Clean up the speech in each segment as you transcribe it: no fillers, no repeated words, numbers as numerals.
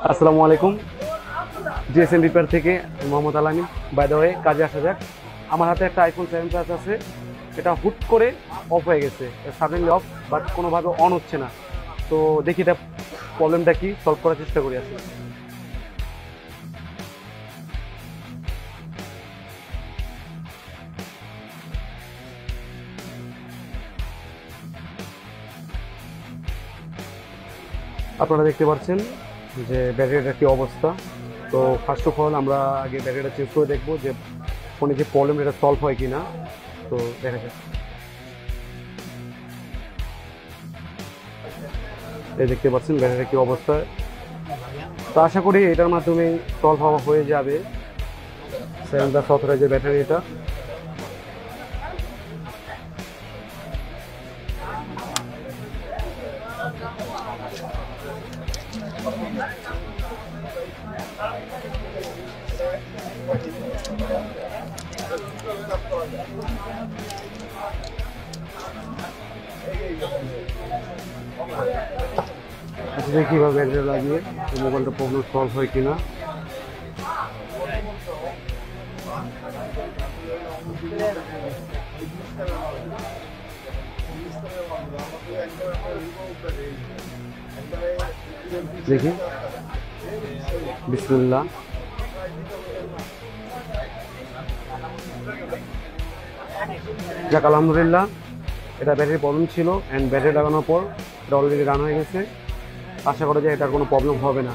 আসসালামু আলাইকুম। GSM repair থেকে মোহাম্মদ আলামিন। বাই দ্য ওয়ে, কাজে আসা যাক। আমার হাতে একটা আইফোন 7 প্লাস আছে। এটা হুট করে অফ হয়ে গেছে, সাডেনলি অফ, বাট কোনোভাবে অন হচ্ছে না। তো দেখি এটা প্রবলেমটা কি, সলভ করার চেষ্টা করি আসলে। আপনারা দেখতে পাচ্ছেন যে ব্যাটারিটার কি অবস্থা। তো ফার্স্ট অফ অল আমরা আগে ব্যাটারিটা চেক করে দেখবো যে ফোনে যে প্রবলেম এটা সলভ হয় কি না। তো দেখা যাক, এই দেখতে পাচ্ছেন ব্যাটারিটার কি অবস্থা। তো আশা করি এটার মাধ্যমে সলভ হয়ে যাবে। 7+ অথরাইজের ব্যাটারি এটা। দেখি কিভাবে ব্যাটারি লাগিয়ে মোবাইলটা প্রবলেম সলভ হয় কিনা। দেখি, বিসমিল্লাহ। যাক, আলহামদুলিল্লাহ, এটা ব্যাটারি প্রবলেম ছিল অ্যান্ড ব্যাটারি লাগানোর পর এটা অলরেডি রান হয়ে গেছে। আশা করা যায় এটার কোনো প্রবলেম হবে না।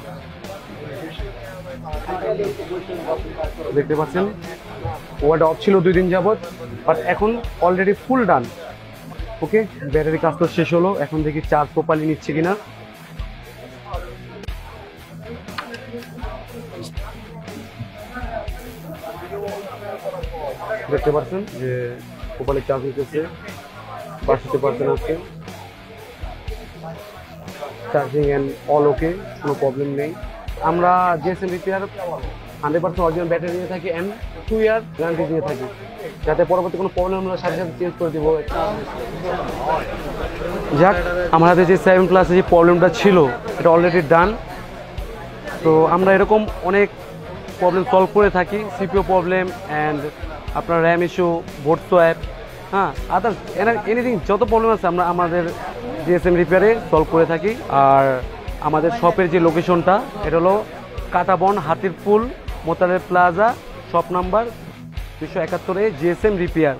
দেখতে পাচ্ছেন ওটা অফ ছিল 2 দিন যাবত, বাট এখন অলরেডি ফুল ডান। ওকে, ব্যাটারি কাজ তো শেষ হলো। এখন দেখি চার্জ প্রপারলি নিচ্ছে কিনা। দেখতে পাচ্ছেন যে প্রপারলি চার্জ নিতেছে, 62% আছে। চার্জিং অ্যান্ড অল ওকে, কোনো প্রবলেম নেই। আমরা জিএসএম রিপেয়ার 100% অরিজিনাল ব্যাটারি নিয়ে থাকি অ্যান্ড 2 ইয়ার গ্যারান্টি দিয়ে থাকি, যাতে পরবর্তী কোনো প্রবলেম হলে সাথে সাথে চেঞ্জ করে দিব। যাক, আমার হাতে যে 7 প্লাসে যে প্রবলেমটা ছিল এটা অলরেডি ডান। তো আমরা এরকম অনেক প্রবলেম সলভ করে থাকি, সিপিও প্রবলেম অ্যান্ড আপনার র্যাম ইস্যু, বোর্ড সোয়াপ, হ্যাঁ, আদার্স এনিথিং যত প্রবলেম আছে আমরা আমাদের জিএসএম রিপেয়ারে সলভ করে থাকি। আর আমাদের শপের যে লোকেশনটা এটা হলো Katabon, Hatirpul, Motaleb Plaza, shop number 271 GSM repair.